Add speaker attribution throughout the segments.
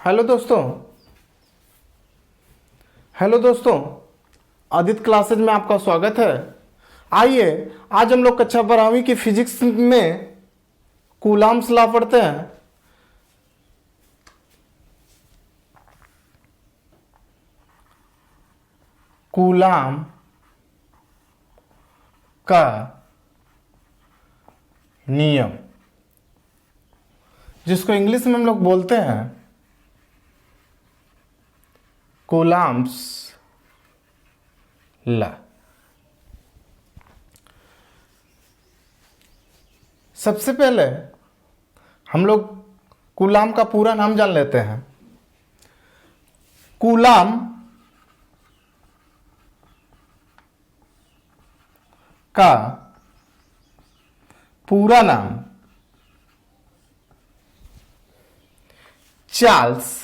Speaker 1: Hello दोस्तों। Hello दोस्तों, Aditya classes में आपका स्वागत है। आइए आज हम लोग कक्षा 12वीं की फिजिक्स में कूलाम्स लॉ पढ़ते हैं। कूलाम का नियम, जिसको इंग्लिश में हम लोग बोलते हैं कूलाम्स लॉ। सबसे पहले हम लोग कूलाम का पूरा नाम जान लेते हैं। कूलाम का पूरा नाम चार्ल्स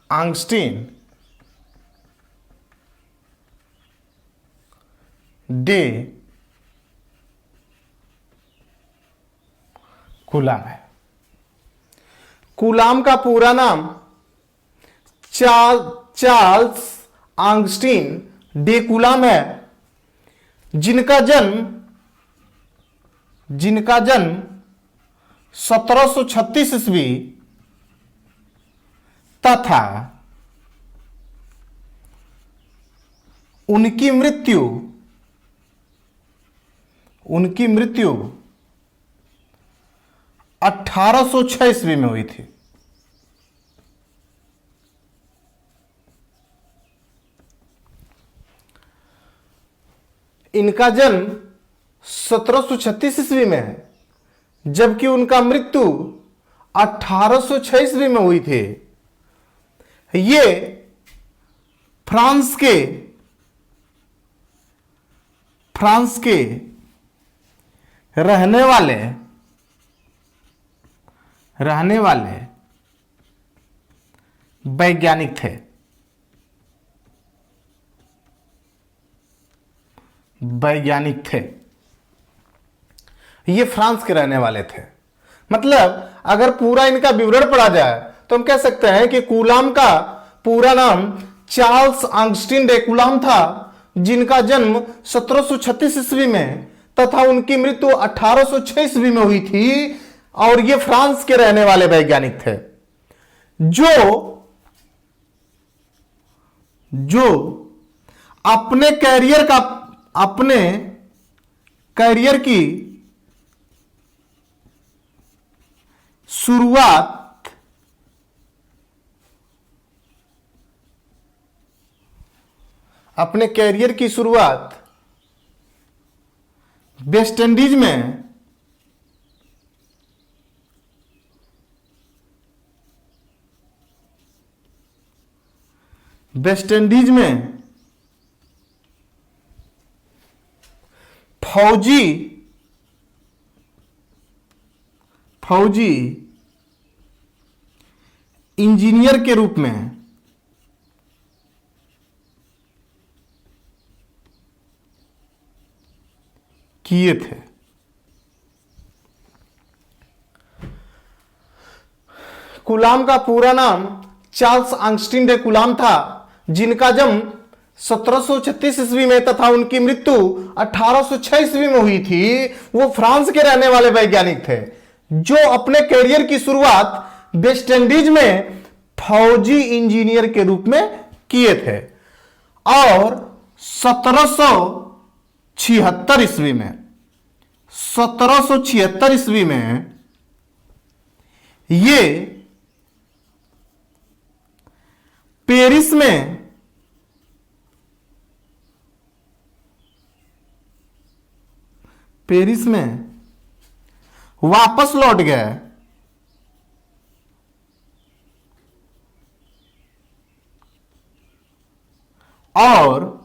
Speaker 1: आंगस्टीन डे कूलाम है। कूलाम का पूरा नाम चार्ल्स आंगस्टीन डे कूलाम है, जिनका जन्म 1736 ईस्वी तथा उनकी मृत्यु 1806 ईस्वी में हुई थी। इनका जन्म 1736 ईस्वी में है, जबकि उनका मृत्यु 1806 ईस्वी में हुई थी। ये फ्रांस के रहने वाले वैज्ञानिक थे। ये फ्रांस के रहने वाले थे। मतलब अगर पूरा इनका विवरण पढ़ा जाए तो हम कह सकते हैं कि कूलाम का पूरा नाम चार्ल्स आंगस्टीन डे कूलाम था, जिनका जन्म 1736 ईस्वी में तथा उनकी मृत्यु 1806 ईस्वी में हुई थी, और ये फ्रांस के रहने वाले वैज्ञानिक थे जो अपने कैरियर की शुरुआत वेस्ट इंडीज में फौजी इंजीनियर के रूप में किए थे। कूलाम का पूरा नाम चार्ल्स आंगस्टीन डे कूलाम था, जिनका जन्म 1736 ईस्वी में तथा उनकी मृत्यु 1806 ईस्वी में हुई थी। वो फ्रांस के रहने वाले वैज्ञानिक थे जो अपने करियर की शुरुआत वेस्ट इंडीज में फौजी इंजीनियर के रूप में किए थे, और 1776 ईस्वी में ये पेरिस में वापस लौट गए और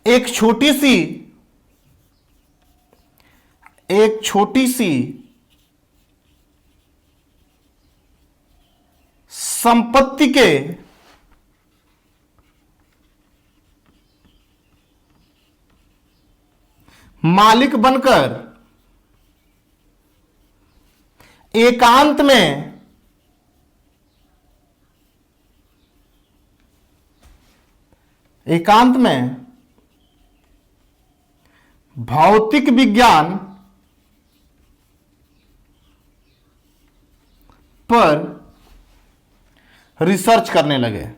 Speaker 1: एक छोटी सी संपत्ति के मालिक बनकर एकांत में भौतिक विज्ञान पर रिसर्च करने लगे।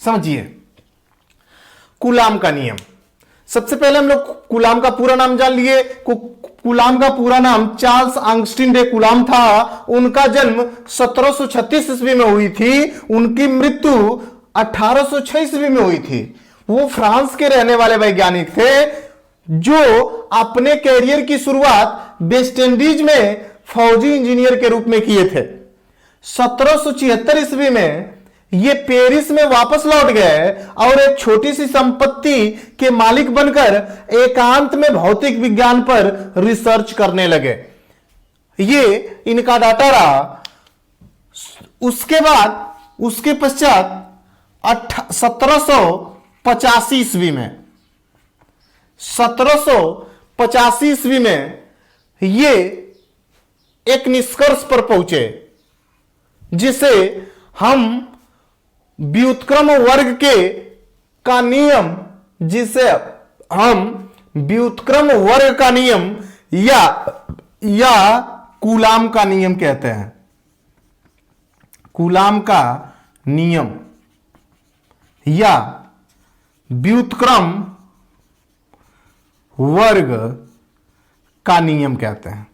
Speaker 1: समझिए कूलाम का नियम। सबसे पहले हम लोग कूलाम का पूरा नाम जान लिए। कूलाम का पूरा नाम चार्ल्स आंगस्टीन डे कूलाम था। उनका जन्म 1736 ईस्वी में हुई थी। उनकी मृत्यु 1806 ईस्वी में हुई थी। वो फ्रांस के रहने वाले वैज्ञानिक थे जो अपने कैरियर की शुरुआत वेस्ट इंडीज में फौजी इंजीनियर के रूप में किए थे। 1776 ईस्वी में ये पेरिस में वापस लौट गए और एक छोटी सी संपत्ति के मालिक बनकर एकांत में भौतिक विज्ञान पर रिसर्च करने लगे। ये इनका डाटा रहा। उसके पश्चात 1785 ईस्वी में ये एक निष्कर्ष पर पहुंचे जिसे हम व्युत्क्रम वर्ग का नियम या कूलाम का नियम कहते हैं। कूलाम का नियम या व्युत्क्रम वर्ग का नियम कहते हैं।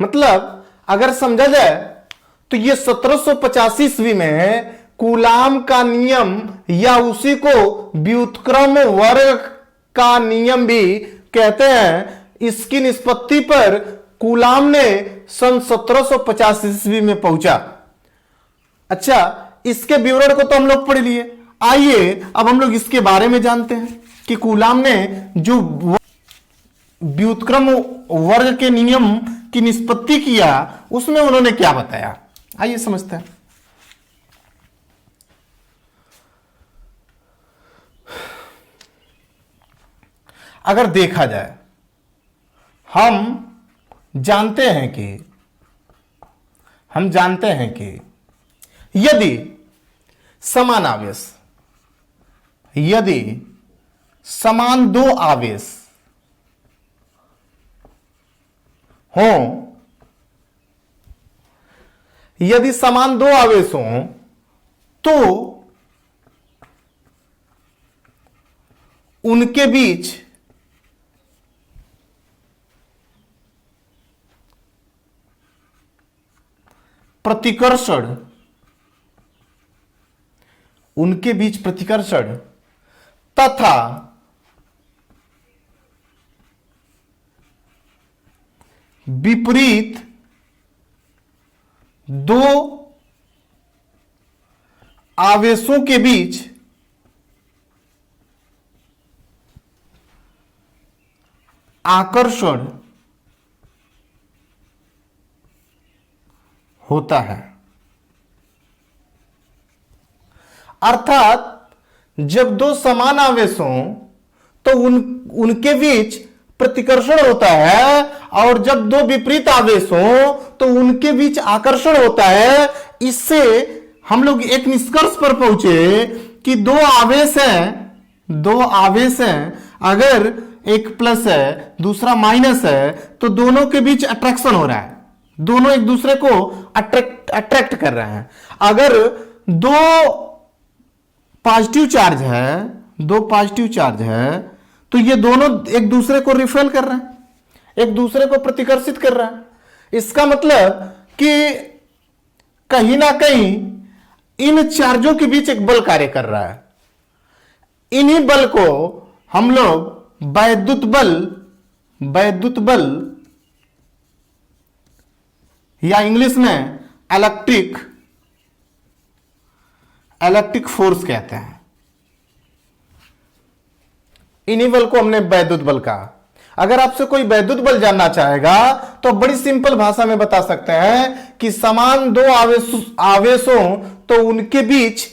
Speaker 1: मतलब अगर समझा जाए तो ये 1785 ईस्वी में कूलाम का नियम या उसी को व्युत्क्रम वर्ग का नियम भी कहते हैं। इसकी निष्पत्ति पर कूलाम ने सन 1785 ईस्वी में पहुंचा। अच्छा, इसके विवरण को तो हम लोग पढ़ लिए। आइए अब हम लोग इसके बारे में जानते हैं कि कूलाम ने जो व्युत्क्रम वर्ग के नियम की निष्पत्ति किया उसमें उन्होंने क्या बताया। आइए समझते हैं। अगर देखा जाए, हम जानते हैं कि यदि समान दो आवेश हों, यदि समान दो आवेश हों तो उनके बीच प्रतिकर्षण तथा विपरीत दो आवेशों के बीच आकर्षण होता है। अर्थात जब दो समान आवेश हों तो उनके बीच प्रतिकर्षण होता है, और जब दो विपरीत आवेश हों तो उनके बीच आकर्षण होता है। इससे हम लोग एक निष्कर्ष पर पहुंचे कि दो आवेश हैं, अगर एक प्लस है दूसरा माइनस है तो दोनों के बीच अट्रैक्शन हो रहा है, दोनों एक दूसरे को अट्रैक्ट कर रहे हैं। अगर दो पॉजिटिव चार्ज है तो ये दोनों एक दूसरे को रिपेल कर रहे हैं, एक दूसरे को प्रतिकर्षित कर रहा है। इसका मतलब कि कहीं ना कहीं इन चार्जों के बीच एक बल कार्य कर रहा है। इन्हीं बल को हम लोग वैद्युत बल या इंग्लिश में इलेक्ट्रिक फोर्स कहते हैं। इन्हीं बल को हमने वैद्युत बल कहा। अगर आपसे कोई वैद्युत बल जानना चाहेगा तो बड़ी सिंपल भाषा में बता सकते हैं कि समान दो आवेशों तो उनके बीच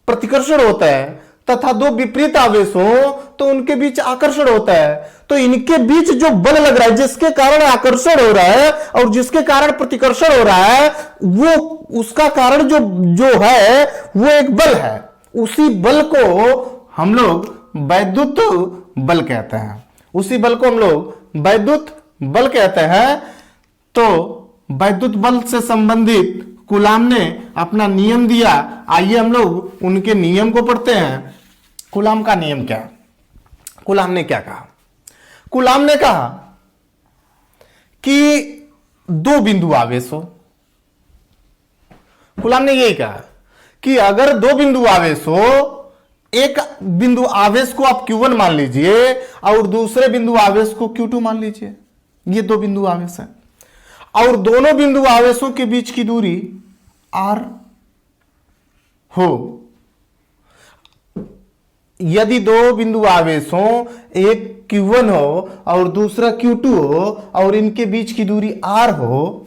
Speaker 1: प्रतिकर्षण होता है, तथा दो विपरीत आवेश हो तो उनके बीच आकर्षण होता है। तो इनके बीच जो बल लग रहा है, जिसके कारण आकर्षण हो रहा है और जिसके कारण प्रतिकर्षण हो रहा है, वो उसका कारण जो जो है वो एक बल है। उसी बल को हम लोग वैद्युत बल कहते हैं। उसी बल को हम लोग वैद्युत बल कहते हैं। तो वैद्युत बल से संबंधित कूलाम ने अपना नियम दिया। आइए हम लोग उनके नियम को पढ़ते हैं। कूलाम का नियम क्या है? कूलाम ने क्या कहा? कूलाम ने कहा कि दो बिंदु आवेश हो। कूलाम ने यही कहा कि अगर दो बिंदु आवेश हो, एक बिंदु आवेश को आप Q1 मान लीजिए और दूसरे बिंदु आवेश को Q2 मान लीजिए। ये दो बिंदु आवेश हैं और दोनों बिंदु आवेशों के बीच की दूरी R हो। यदि दो बिंदु आवेश हो, एक Q1 हो और दूसरा Q2 हो और इनके बीच की दूरी R हो,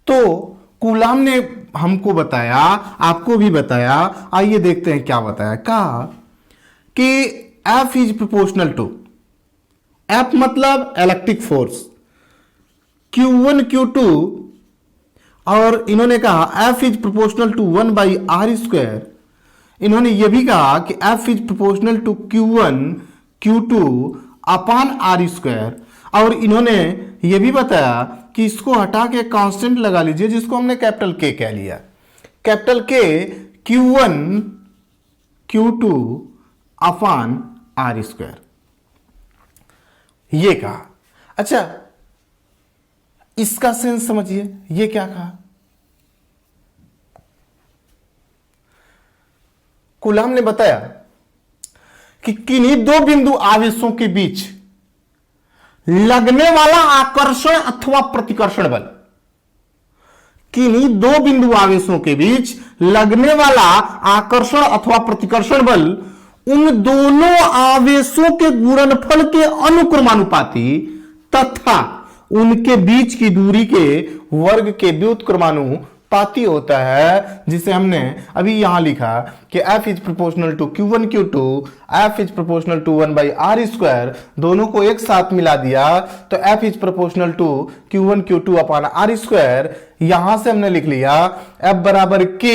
Speaker 1: तो कूलाम ने हमको बताया, आपको भी बताया। आइए देखते हैं क्या बताया। कहा कि F is proportional to, F मतलब इलेक्ट्रिक फोर्स, Q1 Q2, और इन्होंने कहा F is proportional to 1/r²। इन्होंने यह भी कहा कि F is proportional to Q1 Q2 upon r²। और इन्होंने यह भी बताया कि इसको हटा के कांस्टेंट लगा लीजिए, जिसको हमने कैपिटल K कह लिया। Capital K Q1 Q2 upon r², ये कहा। अच्छा, इसका सेंस समझिए। ये क्या कहा? कूलाम ने बताया कि किन्हीं दो बिंदु आवेशों के बीच लगने वाला आकर्षण अथवा प्रतिकर्षण बल, किन्हीं दो बिंदु आवेशों के बीच लगने वाला आकर्षण अथवा प्रतिकर्षण बल उन दोनों आवेशों के गुणनफल के अनुक्रमानुपाती तथा उनके बीच की दूरी के वर्ग के व्युत्क्रमानुपाती होता है, जिसे हमने अभी यहां लिखा कि F is proportional to Q1 Q2, F is proportional to 1/r²। दोनों को एक साथ मिला दिया तो F is proportional to Q1 Q2 upon r²। यहां से हमने लिख लिया F बराबर K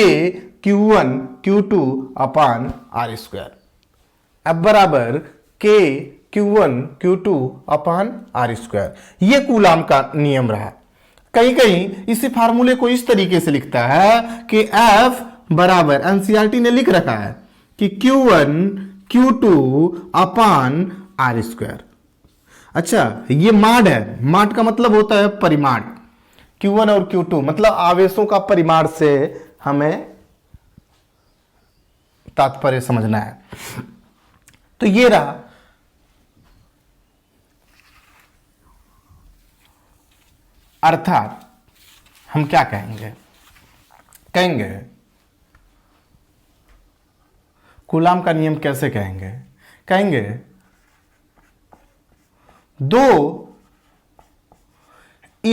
Speaker 1: Q1 Q2 upon r²। F बराबर K Q1 Q2 upon r²। यह कूलाम का नियम रहा। कहीं कहीं इसी फार्मूले को इस तरीके से लिखता है कि F बराबर, एनसीईआरटी ने लिख रखा है कि Q1 Q2 अपान r²। अच्छा, ये माड है। माड का मतलब होता है परिमाण। Q1 और Q2 मतलब आवेशों का परिमाण से हमें तात्पर्य समझना है। तो ये रहा। अर्थात हम क्या कहेंगे? कहेंगे कूलाम का नियम कैसे कहेंगे? कहेंगे दो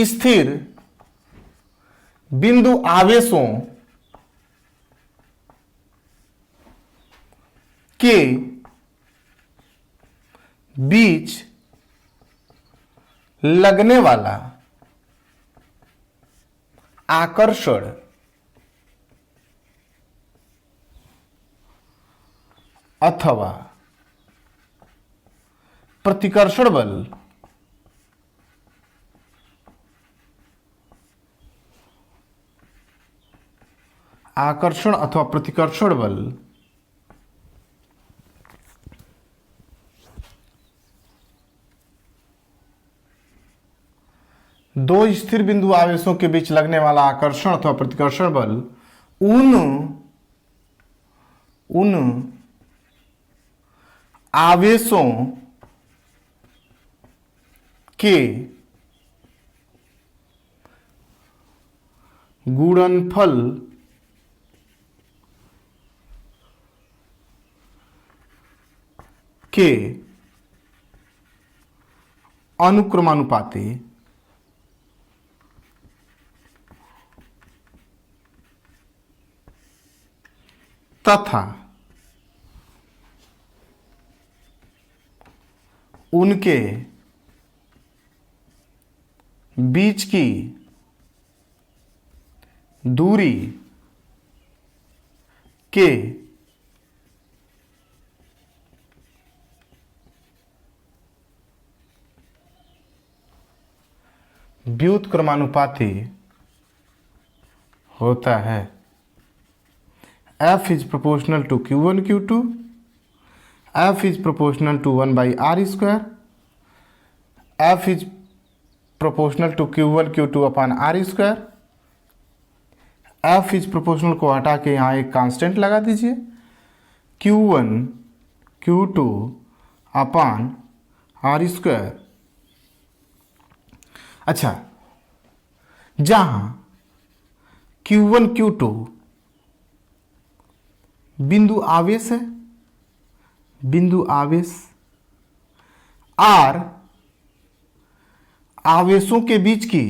Speaker 1: स्थिर बिंदु आवेशों के बीच लगने वाला आकर्षण अथवा प्रतिकर्षण बल आकर्षण अथवा प्रतिकर्षण बल दो स्थिर बिंदु आवेशों के बीच लगने वाला आकर्षण अथवा प्रतिकर्षण बल उन आवेशों के गुणनफल के अनुक्रमानुपाती तथा उनके बीच की दूरी के व्युत्क्रमानुपाती होता है। F is proportional to Q1 Q2, F is proportional to 1 by R square, F is proportional to Q1 Q2 upon R square, F is proportional को हटा के यहाँ एक कांस्टेंट लगा दीजिए, Q1 Q2 upon R square। अच्छा, जहां Q1 Q2 बिंदु आवेश है, बिंदु आवेश, R आवेशों के बीच की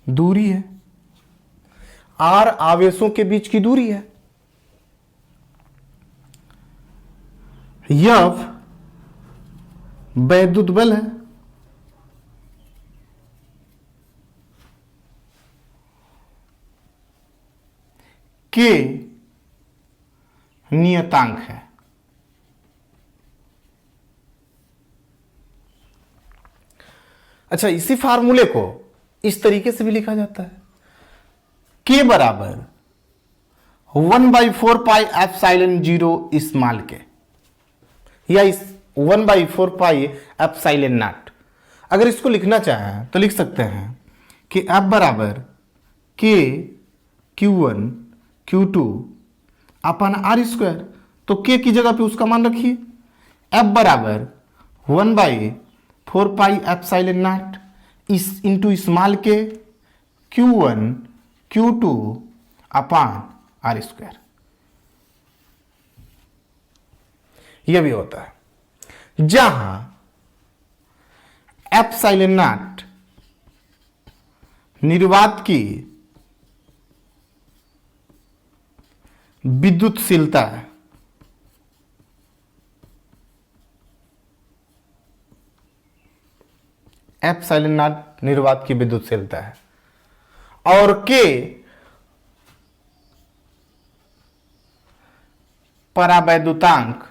Speaker 1: दूरी है, R आवेशों के बीच की दूरी है। F वैद्युत बल है, K नियतांक है। अच्छा, इसी फार्मूले को इस तरीके से भी लिखा जाता है, K बराबर 1/4 पाई एप्सिलॉन 0 स्मॉल के, या इस 1/4 पाई एप्सिलॉन नॉट। अगर इसको लिखना चाहें तो लिख सकते हैं कि F बराबर K Q1 Q2 अपन R स्क्वायर, तो K की जगह पे उसका मान रखिए, F बराबर 1/4 पाई एप्सिलॉन नॉट इस इंटू स्मॉल के Q1 Q2 अपन R स्क्वायर। यह भी होता है जहां एप्सिलॉन नॉट निर्वात की विद्युतशीलता है, एप्सिलॉन नॉट निर्वात की विद्युतशीलता है, और K परावैद्युतांक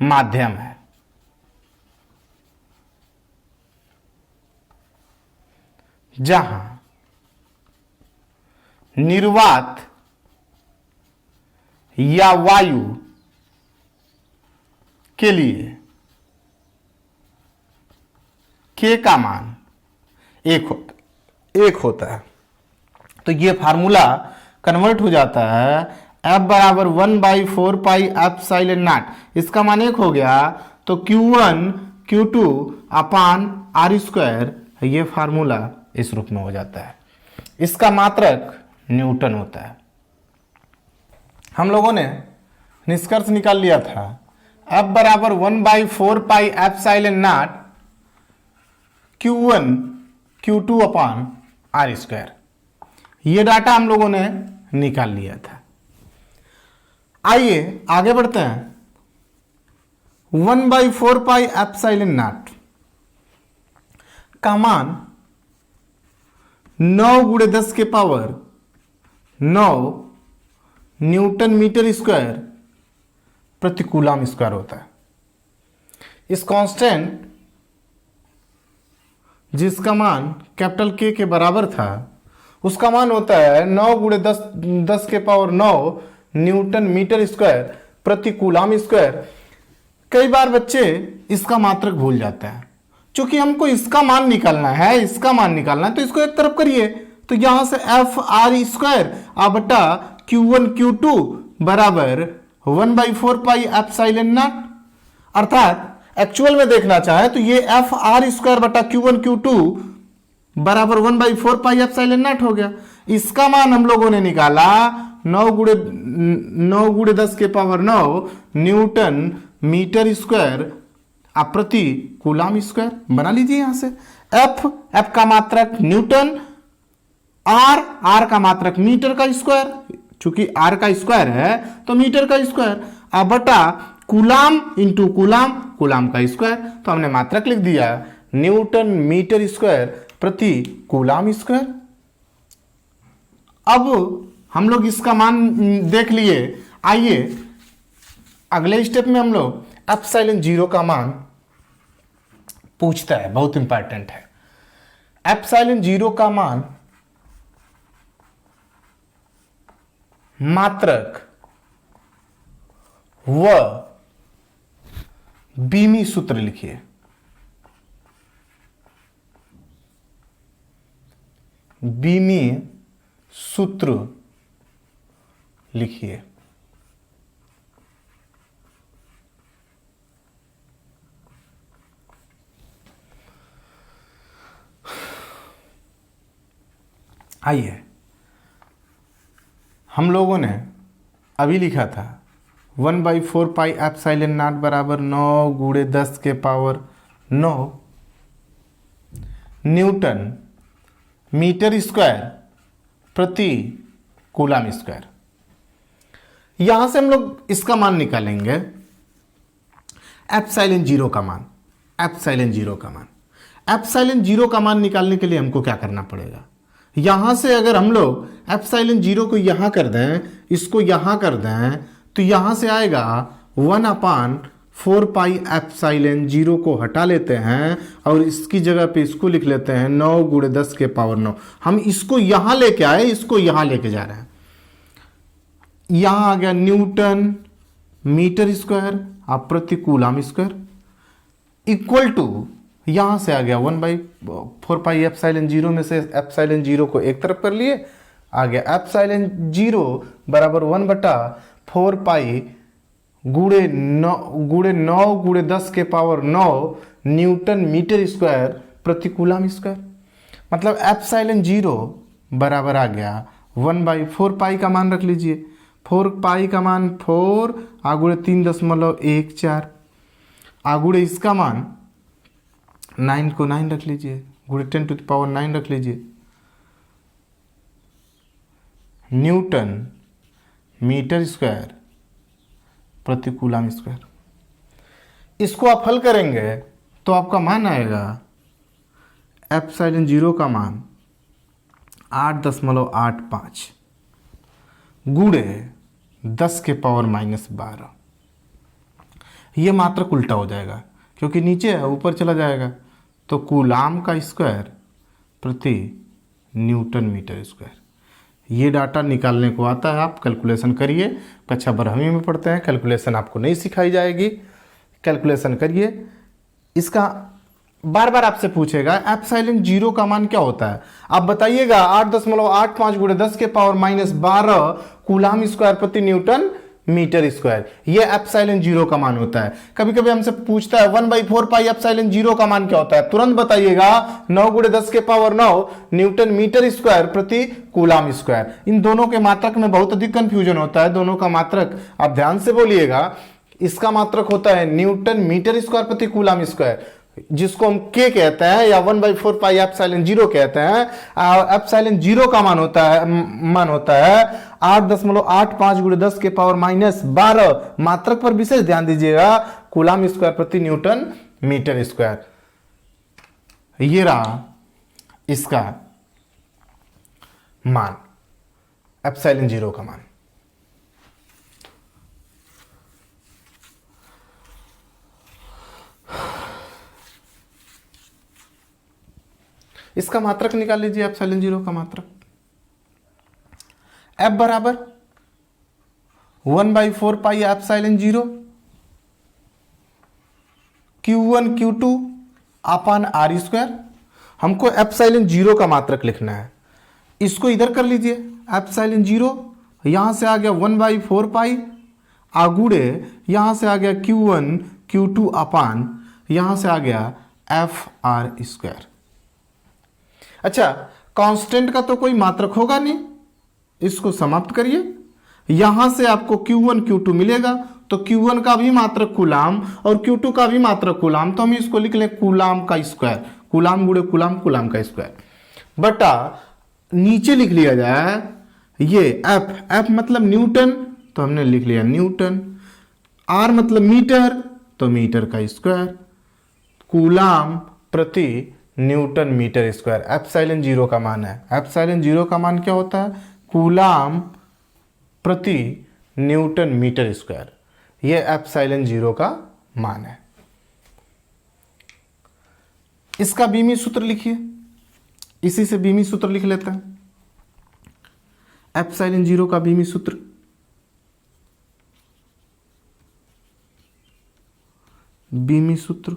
Speaker 1: माध्यम है। जहां निर्वात या वायु के लिए K का मान एक होता है, तो ये फार्मूला कन्वर्ट हो जाता है F बराबर 1/4 पाई एप्सिलॉन नॉट, इसका मान एक हो गया, तो Q1 Q2 अपान R स्क्वायर, ये फार्मूला इस रूप में हो जाता है। इसका मात्रक न्यूटन होता है। हम लोगों ने निष्कर्ष निकाल लिया था F बराबर 1/4 pi epsilon not Q1 Q2 upon R square, ये डाटा हम लोगों ने निकाल लिया था। आइए आगे बढ़ते हैं। 1/4 पाई एप्सिलॉन नॉट का मान 9 × 10 के पावर 9 न्यूटन मीटर स्क्वायर प्रति कूलम स्क्वायर होता है। इस कांस्टेंट जिसका मान कैपिटल K के बराबर था, उसका मान होता है 9 × 10 के पावर 9 न्यूटन मीटर स्क्वायर प्रति कूलम स्क्वायर। कई बार बच्चे इसका मात्रक भूल जाते हैं, क्योंकि हमको इसका मान निकालना है, इसका मान निकालना है, तो इसको एक तरफ करिए, तो यहां से एफ आर स्क्वायर बटा Q1 Q2 बराबर 1/4 पाई एप्सिलॉन नॉट। अर्थात एक्चुअल में देखना चाहे तो ये एफ आर स्क्वायर बटा Q1 Q2 बराबर 1/4 पाई एप्सिलॉन नॉट हो गया। इसका मान हम लोगों ने निकाला 9 × 10⁻⁹ न्यूटन मीटर स्क्वायर प्रति कूलाम स्क्वायर। बना लीजिए यहां से एफ का मात्रक न्यूटन, आर का मात्रक मीटर का स्क्वायर, चूंकि आर का स्क्वायर है तो मीटर का स्क्वायर, अब बटा कूलाम इंटू कूलाम का स्क्वायर। तो हमने मात्रक लिख दिया न्यूटन मीटर स्क्वायर प्रति कूलाम स्क्वायर। अब हम लोग इसका मान देख लिए। आइए अगले स्टेप में हम लोग एप्सिलॉन जीरो का मान पूछता है, बहुत इंपॉर्टेंट है। एप्सिलॉन जीरो का मान मात्रक व बीमी सूत्र लिखिए। बीमी सूत्र लिखिए। आइए हम लोगों ने अभी लिखा था 1/4 पाई एप्सिलॉन नॉट बराबर 9 × 10⁻⁹ न्यूटन मीटर स्क्वायर प्रति कूलाम स्क्वायर। यहां से हम लोग इसका मान निकालेंगे, एप्सिलॉन जीरो का मान। एप्सिलॉन जीरो का मान निकालने के लिए हमको क्या करना पड़ेगा? यहां से अगर हम लोग एप्सिलॉन जीरो को यहां कर दें, इसको यहां कर दें, तो यहां से आएगा 1/4 पाई एप्सिलॉन जीरो को हटा लेते हैं और इसकी जगह पे इसको लिख लेते हैं 9 × 10⁻⁹। हम इसको यहां लेके आए, इसको यहां लेके जा रहे हैं। यहां आ गया न्यूटन मीटर स्क्वायर प्रति कूलाम स्क्वायर इक्वल टू, यहां से आ गया 1/4 पाई एप्सिलॉन जीरो में से एप्सिलॉन जीरो को एक तरफ कर लिए, आ गया एप्सिलॉन जीरो बराबर 1/4 पाई गुणे 9 × 10⁻⁹ न्यूटन मीटर स्क्वायर प्रति कूलाम स्क्वायर। मतलब एप्सिलॉन जीरो बराबर आ गया 1/4 पाई का मान रख लीजिए। 4 पाई का मान 4 आगुड़े 3.14 आगुड़े इसका मान 9 को 9 रख लीजिए, गुणे 10⁹ रख लीजिए। न्यूटन मीटर स्क्वायर प्रति कूलाम स्क्वायर। इसको आप हल करेंगे तो आपका मान आएगा एप्सिलॉन जीरो का मान 8.85 गुणे 10⁻⁻12। ये मात्रक उल्टा हो जाएगा क्योंकि नीचे है ऊपर चला जाएगा, तो कूलाम का स्क्वायर प्रति न्यूटन मीटर स्क्वायर। ये डाटा निकालने को आता है, आप कैलकुलेशन करिए। कक्षा 12वीं में पढ़ते हैं, कैलकुलेशन आपको नहीं सिखाई जाएगी। कैलकुलेशन करिए। इसका बार बार आपसे पूछेगा एप्सिलॉन जीरो का मान क्या होता है, आप बताइएगा 8.85 गुणे 10⁻⁻12 कूलाम स्क्वायर प्रति न्यूटन मीटर स्क्वायर। ये एप्सिलॉन जीरो का मान होता है। कभी कभी हमसे पूछता है 1/4 पाई एप्सिलॉन जीरो का मान क्या होता है, तुरंत बताइएगा 9 × 10⁻⁹ न्यूटन मीटर स्क्वायर प्रति कूलाम स्क्वायर। इन दोनों के मात्रक में बहुत अधिक कंफ्यूजन होता है। दोनों का मात्रक आप ध्यान से बोलिएगा। इसका मात्रक होता है न्यूटन मीटर स्क्वायर प्रति कूलाम स्क्वायर, जिसको हम के कहते हैं या 1/4 पाई एप्सिलॉन जीरो कहते हैं। एप्सिलॉन जीरो का मान होता है 8.85 गुणे 10⁻⁻12। मात्रक पर विशेष ध्यान दीजिएगा, कूलाम स्क्वायर प्रति न्यूटन मीटर स्क्वायर। ये रहा इसका मान, एप्सिलॉन जीरो का मान। इसका मात्रक निकाल लीजिए, एप्सिलॉन जीरो का मात्रक। एफ बराबर 1/4 pi epsilon zero Q1 Q2 upon R square. हमको एप्सिलॉन जीरो का मात्रक लिखना है, इसको इधर कर लीजिए। एप्सिलॉन जीरो यहां से आ गया 1/4 पाई आगुड़े यहां से आ गया Q1 Q2 अपान यहां से आ गया एफ आर स्क्वायर। अच्छा, कांस्टेंट का तो कोई मात्रक होगा नहीं, इसको समाप्त करिए, यहां से आपको Q1 Q2 मिलेगा, तो Q1 का भी मात्रक कूलाम और Q2 का भी मात्रक कूलाम, तो हम इसको लिख लें कूलाम का स्क्वायर, कूलाम गुणे कूलाम, कूलाम का स्क्वायर बटा नीचे लिख लिया जाए ये F मतलब न्यूटन, तो हमने लिख लिया न्यूटन, R मतलब मीटर, तो मीटर का स्क्वायर, कूलाम प्रति newton metre square. Epsilon zero का मान है, एप्सिलॉन जीरो का मान क्या होता है, कूलाम प्रति न्यूटन मीटर स्क्वायर, ये एप्सिलॉन जीरो का मान है। इसका बीमी सूत्र लिखिए, इसी से बीमी सूत्र लिख लेते हैं। एप्सिलॉन जीरो का बीमी सूत्र, बीमी सूत्र,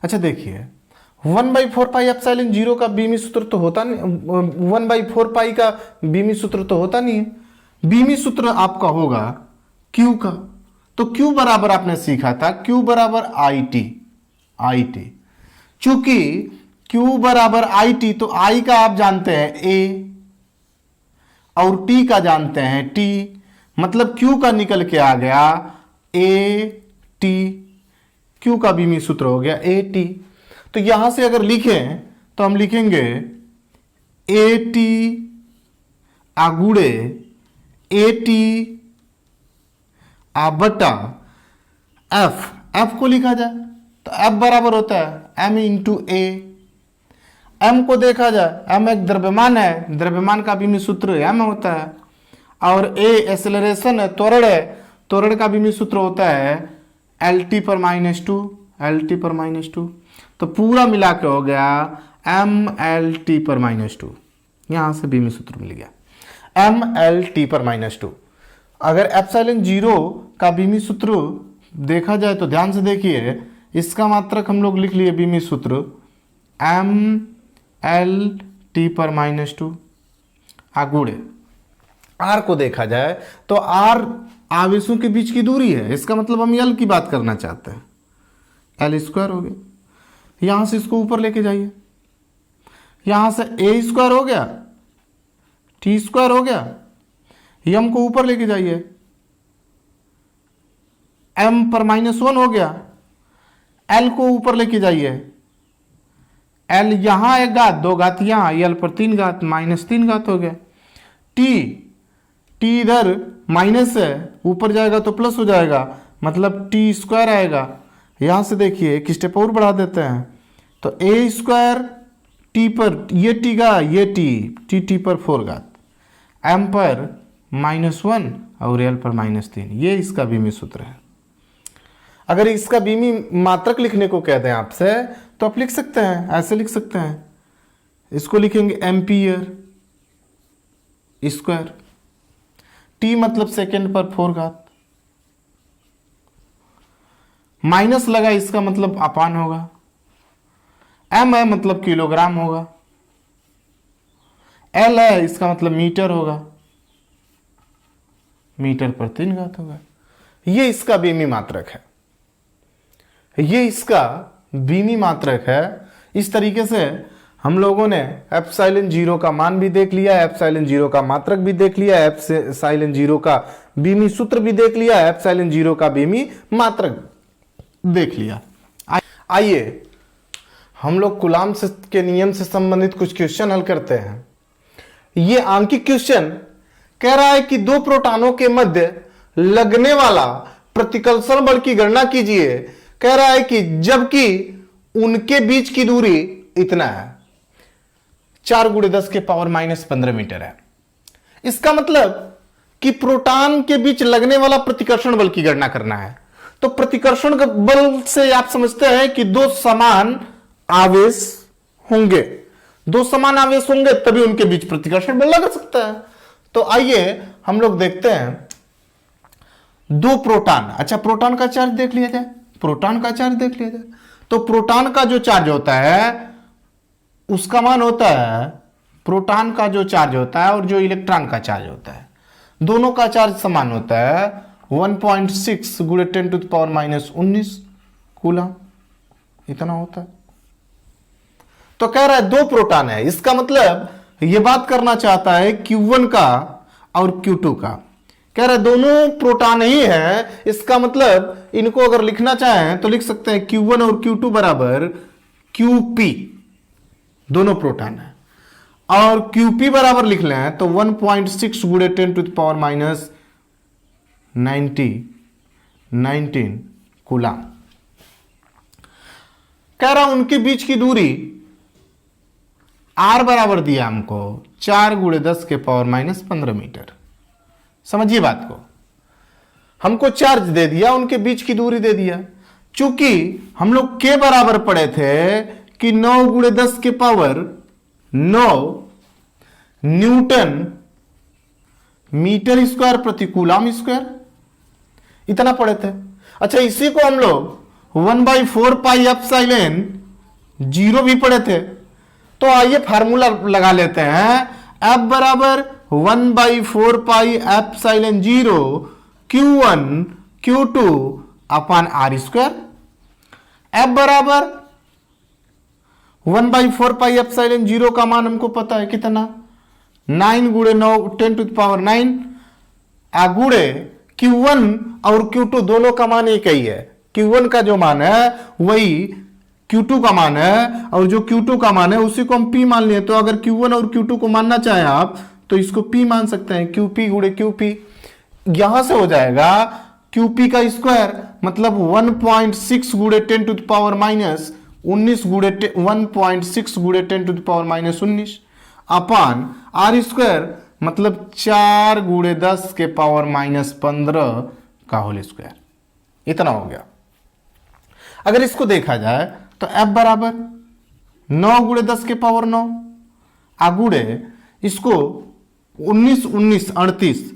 Speaker 1: अच्छा देखिए 1/4 एप्सिलॉन जीरो का बीमी सूत्र तो होता नहीं, 1/4 का बीमी सूत्र तो होता नहीं है। बीमी सूत्र आपका होगा Q का, तो Q बराबर आपने सीखा था Q बराबर आई टी, चूंकि Q बराबर आई टी, तो I का आप जानते हैं A और T का जानते हैं T, मतलब Q का निकल के आ गया A T, Q का बीमी सूत्र हो गया A T। तो यहां से अगर लिखें तो हम लिखेंगे A T आगुड़े A T बटा F को लिखा जाए तो F बराबर होता है M इंटू A। M को देखा जाए, M एक द्रव्यमान है, द्रव्यमान का बीमी सूत्र M होता है, और A एक्सेलरेशन है, त्वरण है, त्वरण का बीमी सूत्र होता है LT पर -2, LT पर -2, तो पूरा मिला के हो गया MLT पर -2, यहां से बीमी सूत्र मिल गया MLT पर -2। अगर एप्सिलॉन जीरो का बीमी सूत्र देखा जाए तो ध्यान से देखिए, इसका मात्रक हम लोग लिख लिए बीमी सूत्र MLT पर -2 आगुड़े R को देखा जाए तो R आवेशों के बीच की दूरी है, इसका मतलब हम L की बात करना चाहते हैं, L स्क्वायर हो गया, यहां से इसको ऊपर लेके जाइए, यहां से A स्क्वायर हो गया, T स्क्वायर हो गया, M को ऊपर लेके जाइए, M पर -1 हो गया, L को ऊपर लेके जाइए, L यहां एक घात, दो घात यहां, L पर 3 घात, -3 घात हो गया। T इधर माइनस है, ऊपर जाएगा तो प्लस हो जाएगा, मतलब T स्क्वायर आएगा। यहां से देखिए एक स्टेप और बढ़ा देते हैं, तो A स्क्वायर T पर ये T का ये T पर 4 घात, M पर -1 और L पर -3, ये इसका बीमी सूत्र है। अगर इसका बीमी मात्रक लिखने को कहते हैं आपसे तो आप लिख सकते हैं, ऐसे लिख सकते हैं, इसको लिखेंगे एम्पियर स्क्वायर, T मतलब सेकेंड पर 4 घात, माइनस लगा इसका मतलब अपान होगा, M है मतलब किलोग्राम होगा, L है इसका मतलब मीटर होगा, मीटर पर 3 घात होगा। ये इसका बीमी मात्रक है, ये इसका बीमी मात्रक है। इस तरीके से हम लोगों ने एप्सिलॉन जीरो का मान भी देख लिया, एप्सिलॉन जीरो का मात्रक भी देख लिया, एप्सिलॉन जीरो का बीमी सूत्र भी देख लिया, एप्सिलॉन जीरो का बीमी मात्रक देख लिया। आइए हम लोग कूलाम के नियम से संबंधित कुछ क्वेश्चन हल करते हैं। ये आंकिक क्वेश्चन कह रहा है कि दो प्रोटॉनों के मध्य लगने वाला प्रतिकर्षण बल की गणना कीजिए। कह रहा है कि जबकि उनके बीच की दूरी इतना है, 4 × 10⁻⁻15 मीटर है। इसका मतलब कि प्रोटॉन के बीच लगने वाला प्रतिकर्षण बल की गणना करना है। तो प्रतिकर्षण बल से आप समझते हैं कि दो समान आवेश होंगे, दो समान आवेश होंगे तभी उनके बीच प्रतिकर्षण बल लग सकता है। तो आइए हम लोग देखते हैं दो प्रोटॉन, अच्छा प्रोटॉन का चार्ज देख लिया जाए, प्रोटॉन का चार्ज देख लिया जाए। तो प्रोटॉन का जो चार्ज होता है उसका मान होता है, प्रोटॉन का जो चार्ज होता है और जो इलेक्ट्रॉन का चार्ज होता है, दोनों का चार्ज समान होता है 1.6 × 10⁻⁻19 कूलम, इतना होता है। तो कह रहा है 2 प्रोटॉन है, इसका मतलब ये बात करना चाहता है Q1 का और Q2 का। कह रहा है दोनों प्रोटॉन ही है, इसका मतलब इनको अगर लिखना चाहें तो लिख सकते हैं Q1 और Q2 बराबर QP, दोनों प्रोटॉन है। और QP बराबर लिख लें तो 1.6 गुणे 10 to the power minus 19 coulomb. कह रहा उनके बीच की दूरी R बराबर दिया हमको 4 गुणे 10 के पावर माइनस 15 मीटर। समझिए बात को, हमको चार्ज दे दिया, उनके बीच की दूरी दे दिया। चूंकि हम लोग के बराबर पढ़े थे कि 9 गुणे 10 के पावर 9 न्यूटन मीटर स्क्वायर प्रति कूलाम स्क्वायर, इतना पढ़े थे। अच्छा, इसी को हम लोग 1/4 पाई एप्सिलॉन 0 भी पढ़े थे। तो आइए फार्मूला लगा लेते हैं। F बराबर 1/4 पाई एप्सिलॉन 0 Q1 Q2 अपान R स्क्वायर। F बराबर 1/4 पाई एप्सिलॉन 0 का मान हमको पता है कितना, 9 गुणे 9 10 टू द पावर 9 गुणे Q1 और Q2 दोनों का मान एक ही है। Q1 का जो मान है वही Q2 का मान है, और जो Q2 का मान है उसी को हम P मान लिए। तो अगर Q1 और Q2 को मानना चाहें आप तो इसको P मान सकते हैं, QP गुणे QP। यहां से हो जाएगा QP का स्क्वायर मतलब 1.6 गुणे 10 टू द पावर माइनस 19 गुणे 1.6 गुणे 10 to the power minus 19 upon R square मतलब 4 गुणे 10 के पावर माइनस 15 का होल स्क्वायर। इतना हो गया। अगर इसको देखा जाए तो F बराबर 9 गुणे 10 के पावर 9 गुणे इसको 19 19 38,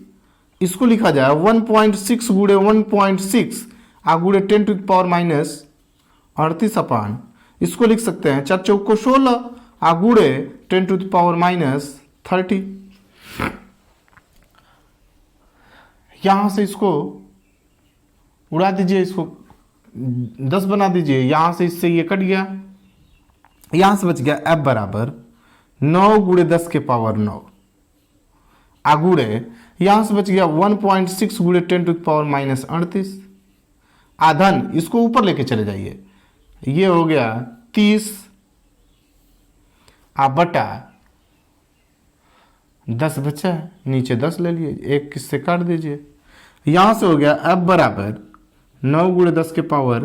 Speaker 1: इसको लिखा जाए 1.6 गुणे 1.6 गुणे 10 टू द पावर माइनस 38 अपान इसको लिख सकते हैं 4 चौक को 16 गुणे 10 टू द पावर माइनस 30। यहां से इसको उड़ा दीजिए, इसको 10 बना दीजिए, यहां से इससे ये कट गया, यहां से बच गया F बराबर 9 गुणे 10 के पावर 9 गुणे यहां से बच गया 1.6 गुणे 10 टू द पावर माइनस 38 आधन, इसको ऊपर लेके चले जाइए, ये हो गया 30 बटा 10 बचा है, नीचे 10 ले लिए, एक किससे काट दीजिए। यहां से हो गया F बराबर 9 गुणे 10 के पावर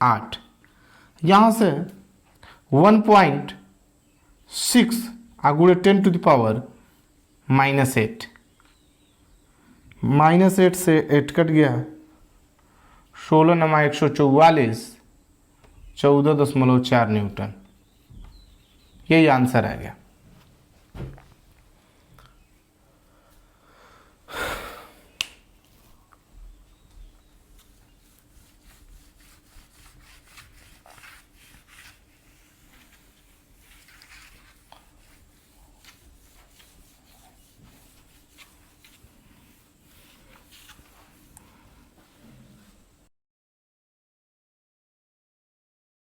Speaker 1: 8, यहां से 1.6 गुणे 10 to the power minus 8, minus 8 से 8 कट गया, 16 नमा 144 14.4 न्यूटन, यही आंसर आ गया।